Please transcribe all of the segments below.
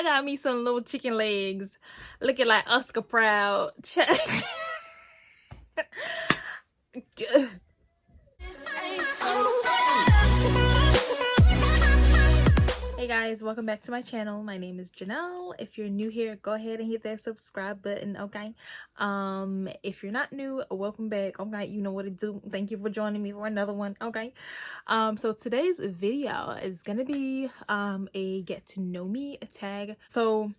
I got me some little chicken legs looking like Oscar Proud. Hey guys, welcome back to my channel. My name is Janelle. If you're new here, go ahead and hit that subscribe button, okay? If you're not new, welcome back. Okay, you know what to do. Thank you for joining me for another one, okay? So today's video is gonna be a get to know me tag. So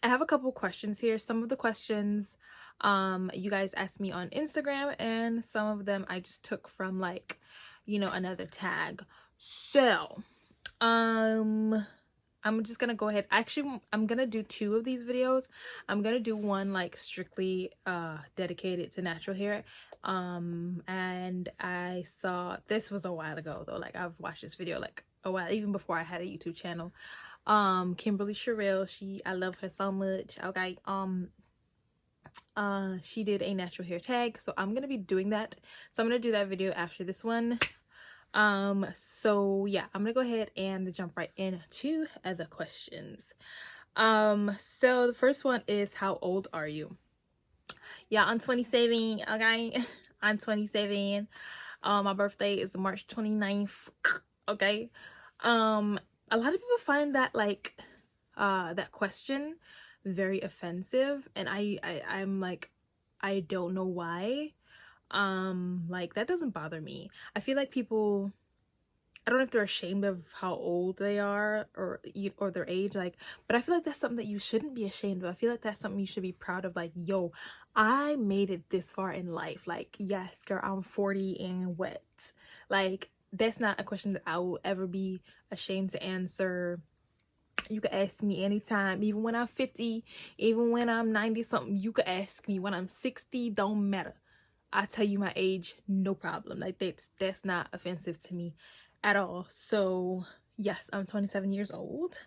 I have a couple questions here. Some of the questions you guys asked me on Instagram, and some of them I just took from, like, you know, another tag. So I'm just gonna go ahead. Actually, I'm gonna do two of these videos. I'm gonna do one like strictly dedicated to natural hair, and I saw this was a while ago though. Like, I've watched this video like a while, even before I had a YouTube channel. Kimberly Sherrill, I love her so much, okay? She did a natural hair tag, so I'm gonna be doing that. So I'm gonna do that video after this one. So yeah, I'm gonna go ahead and jump right into the questions. So the first one is, how old are you? Yeah, I'm 27, okay? I'm 27. My birthday is March 29th, okay? A lot of people find that, like, that question very offensive, and I'm like, I don't know why. Like, that doesn't bother me. I feel like people, I don't know if they're ashamed of how old they are or their age, like, but I feel like that's something that you shouldn't be ashamed of. I feel like that's something you should be proud of. Like, yo, I made it this far in life. Like, yes, girl, I'm 40 and what? Like, that's not a question that I will ever be ashamed to answer. You can ask me anytime, even when I'm 50, even when I'm 90 something. You could ask me when I'm 60, don't matter. I tell you my age, no problem. Like, that's not offensive to me at all. So yes, I'm 27 years old.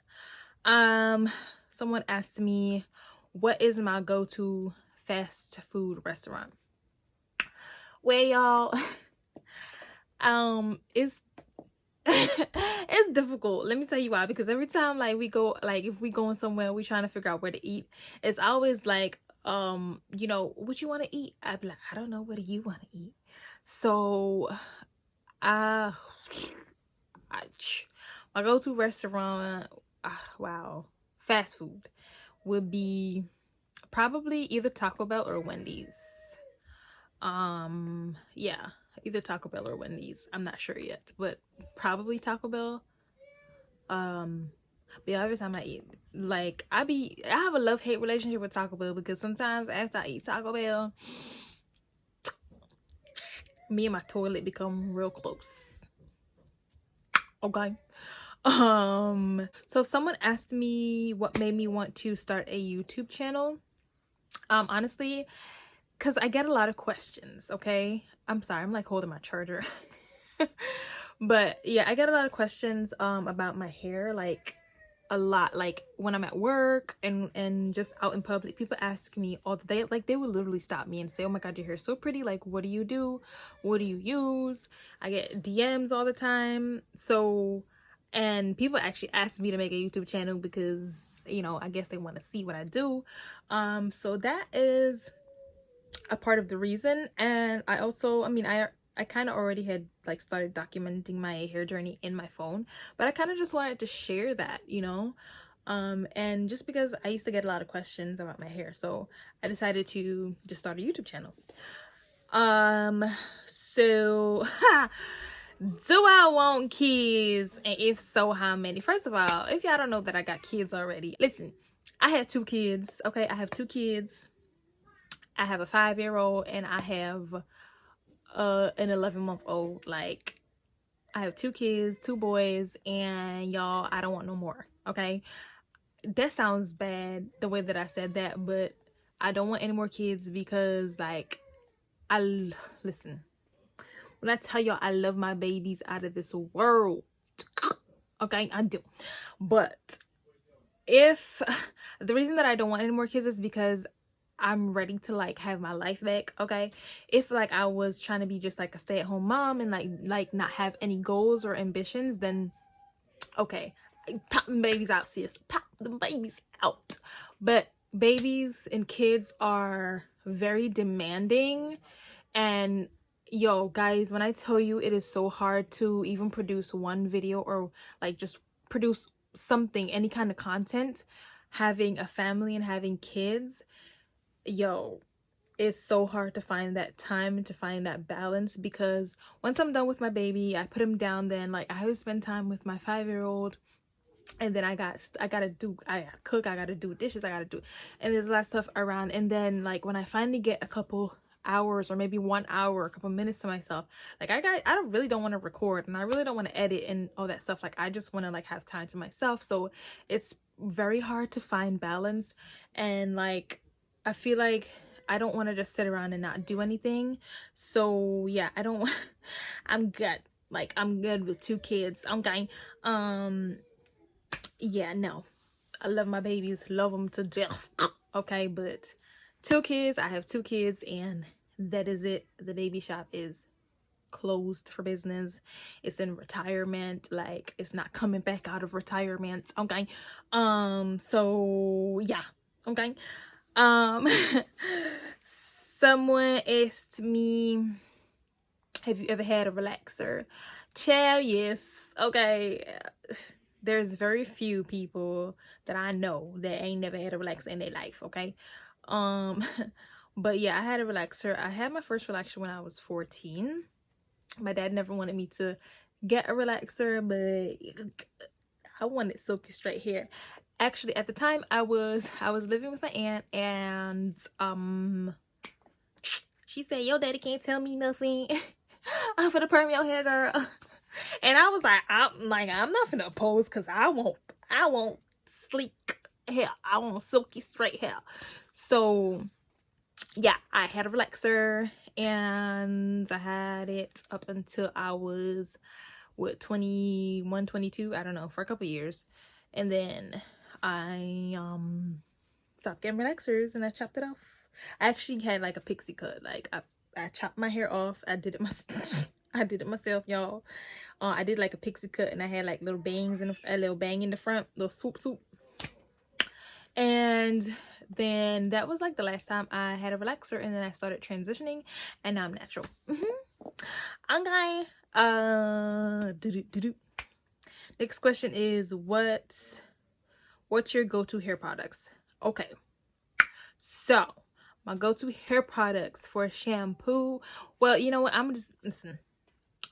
Someone asked me, what is my go-to fast food restaurant? Well, y'all, it's it's difficult. Let me tell you why. Because every time, like, we go, like, if we going somewhere, we trying to figure out where to eat, it's always like, you know, what you want to eat? I'd be like, I don't know, what do you want to eat? So my go-to restaurant, wow, fast food, would be probably either Taco Bell or Wendy's. Yeah, either Taco Bell or Wendy's. I'm not sure yet, but probably Taco Bell. But yeah, every time I eat, like, I have a love-hate relationship with Taco Bell, because sometimes after I eat Taco Bell, me and my toilet become real close, okay? So someone asked me what made me want to start a YouTube channel. Honestly, because I get a lot of questions, okay? I'm sorry, I'm like holding my charger. But yeah, I get a lot of questions about my hair, like, a lot. Like, when I'm at work and just out in public, people ask me all the day, like, they would literally stop me and say, oh my god, your hair's so pretty, like, what do you do, what do you use? I get DMs all the time. So, and people actually ask me to make a YouTube channel because, you know, I guess they want to see what I do. So that is a part of the reason. And I also, I mean, I kind of already had, like, started documenting my hair journey in my phone, but I kind of just wanted to share that, you know, and just because I used to get a lot of questions about my hair, so I decided to just start a YouTube channel. So do I want kids, and if so, how many? First of all, if y'all don't know that I got kids already, listen, I had 2 kids, okay? I have 2 kids. I have a 5-year-old and I have an 11-month-old. Like, I have 2 kids, 2 boys, and y'all, I don't want no more, okay? That sounds bad the way that I said that, but I don't want any more kids because, like, listen, when I tell y'all I love my babies out of this world, okay, I do. But if the reason that I don't want any more kids is because I'm ready to, like, have my life back, okay? If, like, I was trying to be just like a stay-at-home mom and like not have any goals or ambitions, then okay, pop them babies out, sis, pop the babies out. But babies and kids are very demanding. And yo, guys, when I tell you it is so hard to even produce one video or like just produce something, any kind of content, having a family and having kids, yo, it's so hard to find that time and to find that balance, because once I'm done with my baby, I put him down, then like I would spend time with my 5-year-old, and then I gotta cook, I gotta do dishes, I gotta do, and there's a lot of stuff around. And then like when I finally get a couple hours or maybe 1 hour, a couple minutes to myself, like I don't really don't want to record, and I really don't want to edit and all that stuff. Like I just want to like have time to myself. So it's very hard to find balance. And like I feel like I don't want to just sit around and not do anything. So yeah, I don't I'm good. Like I'm good with 2 kids. Okay. Yeah, no, I love my babies, love them to death. Okay, but 2 kids, I have 2 kids, and that is it. The baby shop is closed for business. It's in retirement. Like it's not coming back out of retirement. Okay. So yeah. Okay. Someone asked me, have you ever had a relaxer? Child, yes. Okay. There's very few people that I know that ain't never had a relaxer in their life. Okay. But yeah, I had a relaxer. I had my first relaxer when I was 14. My dad never wanted me to get a relaxer, but I wanted silky straight hair. Actually, at the time I was living with my aunt, and she said, "Yo, daddy can't tell me nothing. I'm finna perm your hair, girl." And I was like, I'm not finna pose, because I want sleek hair. I want silky straight hair. So yeah, I had a relaxer, and I had it up until I was 21, 22, I don't know, for a couple years. And then I stopped getting relaxers, and I chopped it off. I actually had like a pixie cut. Like I chopped my hair off. I did it myself. I did it myself, y'all. I did like a pixie cut, and I had like little bangs and a little bang in the front, little swoop. And then that was like the last time I had a relaxer, and then I started transitioning, and now I'm natural. Okay. Next question is, what's your go-to hair products? Okay. So my go-to hair products for shampoo. Well, you know what? I'm just listen.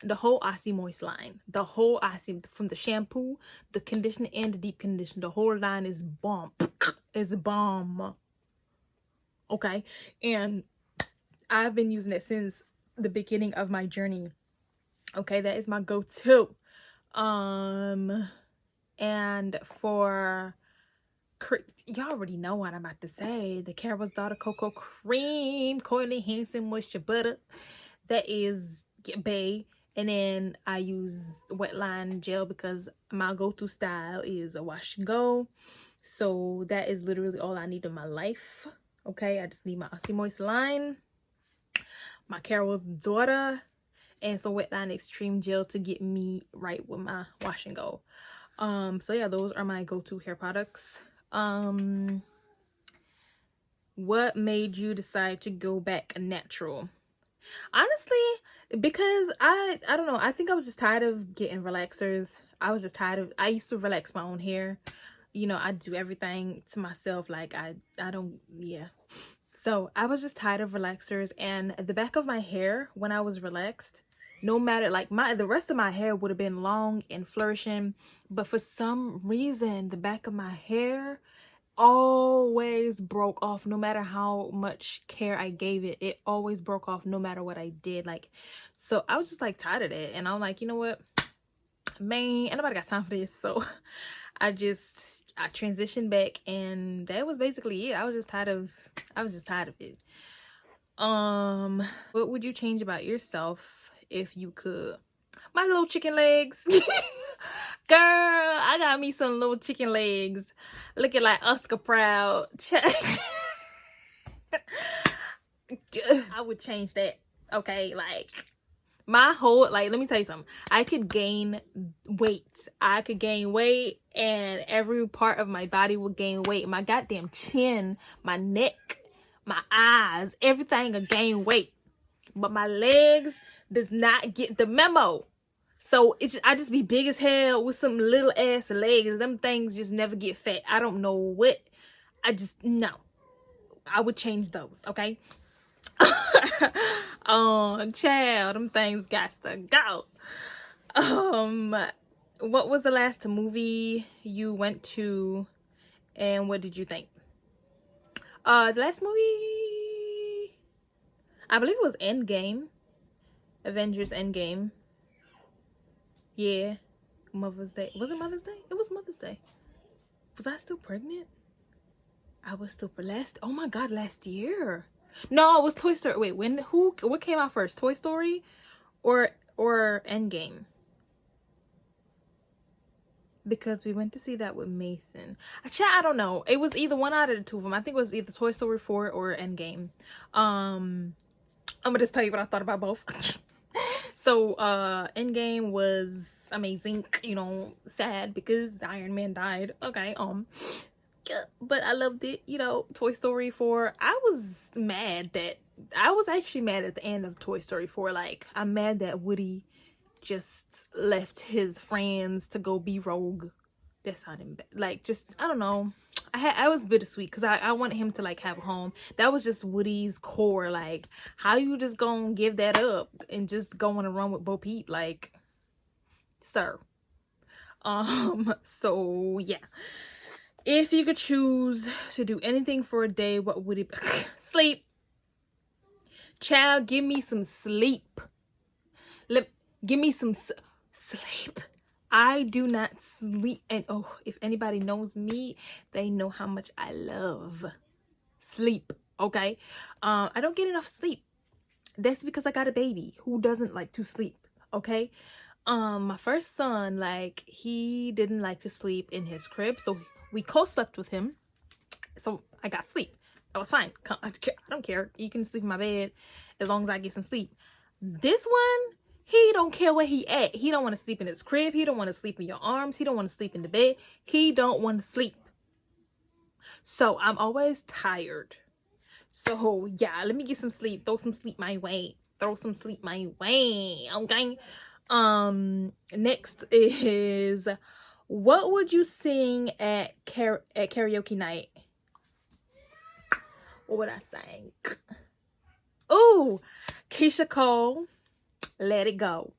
The whole Aussie Moist line, the whole Aussie, from the shampoo, the conditioner, and the deep conditioner, the whole line is bomb. It's bomb. Okay, and I've been using it since the beginning of my journey. Okay, that is my go-to. And for y'all already know what I'm about to say. The Carol's Daughter Cocoa Cream, Courtney Hanson Moisture Butter. That is bae. And then I use Wetline gel, because my go-to style is a wash and go. So that is literally all I need in my life. Okay, I just need my Aussie Moist line, my Carol's Daughter, and some Wetline Extreme Gel to get me right with my wash and go. So yeah, those are my go-to hair products. What made you decide to go back natural? Honestly, because I don't know, I think I was just tired of getting relaxers. I used to relax my own hair. You know, I do everything to myself. Like I don't, yeah. So I was just tired of relaxers, and the back of my hair, when I was relaxed, no matter, like the rest of my hair would have been long and flourishing, but for some reason the back of my hair always broke off. No matter how much care I gave it, it always broke off no matter what I did. Like, so I was just like tired of it, and I'm like, you know what, man, ain't nobody got time for this. So I transitioned back, and that was basically it. I was just tired of it. What would you change about yourself if you could? My little chicken legs. Girl, I got me some little chicken legs looking like Oscar Proud. I would change that. Okay, like my whole, like, let me tell you something. I could gain weight. and every part of my body would gain weight. My goddamn chin, my neck, my eyes, everything will gain weight. But my legs does not get the memo. So I just be big as hell with some little ass legs. Them things just never get fat. I don't know what. No. I would change those, okay? Child, them things got to go. What was the last movie you went to, and what did you think? The last movie, I believe it was Endgame. Avengers Endgame. Yeah. Mother's Day. Was it Mother's Day? It was Mother's Day. Was I still pregnant? I was still oh my God, last year. No, it was Toy Story. Wait, what came out first? Toy Story or Endgame? Because we went to see that with Mason. I don't know. It was either one out of the two of them. I think it was either Toy Story 4 or Endgame. I'm gonna just tell you what I thought about both. So Endgame was amazing, you know, sad because Iron Man died. Okay, but I loved it. You know, Toy Story 4, I was actually mad at the end of Toy Story 4. Like, I'm mad that Woody just left his friends to go be rogue. That sounded bad. Like, just, I don't know. I was bittersweet because I wanted him to like have a home. That was just Woody's core. Like, how you just gonna give that up and just go on a run with Bo Peep? Like, sir. So yeah. If you could choose to do anything for a day, what would it be? Sleep. Child, give me some sleep. Give me some sleep. I do not sleep. And oh, if anybody knows me, they know how much I love sleep. Okay. I don't get enough sleep. That's because I got a baby who doesn't like to sleep. Okay. My first son, like, he didn't like to sleep in his crib, so we co-slept with him. So I got sleep. That was fine. I don't care. You can sleep in my bed as long as I get some sleep. This one, he don't care where he at. He don't want to sleep in his crib. He don't want to sleep in your arms. He don't want to sleep in the bed. He don't want to sleep. So I'm always tired. So yeah, let me get some sleep. Throw some sleep my way. Throw some sleep my way. Okay. Next is, what would you sing at karaoke night? What would I sing? Ooh, Keisha Cole, Let It Go.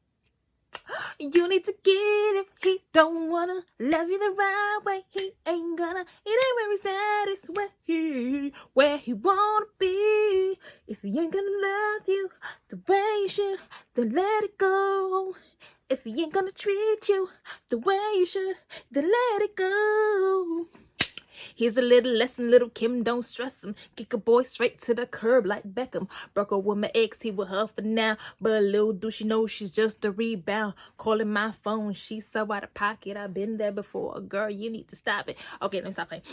You need to get if he don't wanna love you the right way. He ain't gonna, it ain't where he's at, it's where he wanna be. If he ain't gonna love you the way you should, then let it go. If he ain't gonna treat you the way you should, then let it go. Here's a little lesson, little Kim, don't stress him. Kick a boy straight to the curb like Beckham. Broke up with my ex, he with her for now. But little do she know she's just a rebound. Calling my phone, she's so out of pocket. I've been there before. Girl, you need to stop it. Okay, let me stop playing.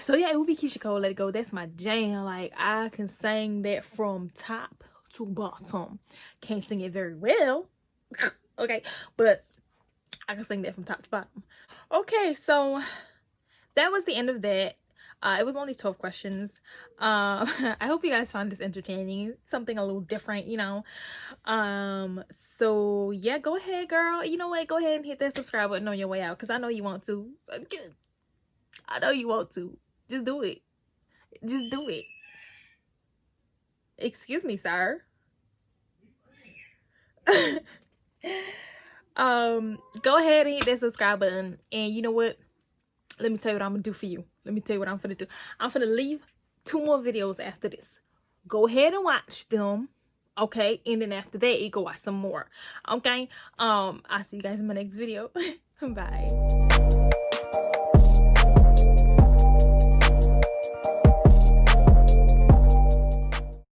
So yeah, it would be Keisha Cole, Let It Go. That's my jam. Like, I can sing that from top to bottom. Can't sing it very well. Okay, but I can sing that from top to bottom. Okay, so that was the end of that. It was only 12 questions. I hope you guys found this entertaining, something a little different, you know. So yeah, go ahead, girl. You know what? Go ahead and hit that subscribe button on your way out, because I know you want to. I know you want to. Just do it. Just do it. Excuse me, sir. Go ahead and hit that subscribe button, and you know what? Let me tell you what I'm gonna do for you. Let me tell you what I'm gonna do. I'm gonna leave 2 more videos after this. Go ahead and watch them, okay? And then after that, you go watch some more, okay? I'll see you guys in my next video. Bye.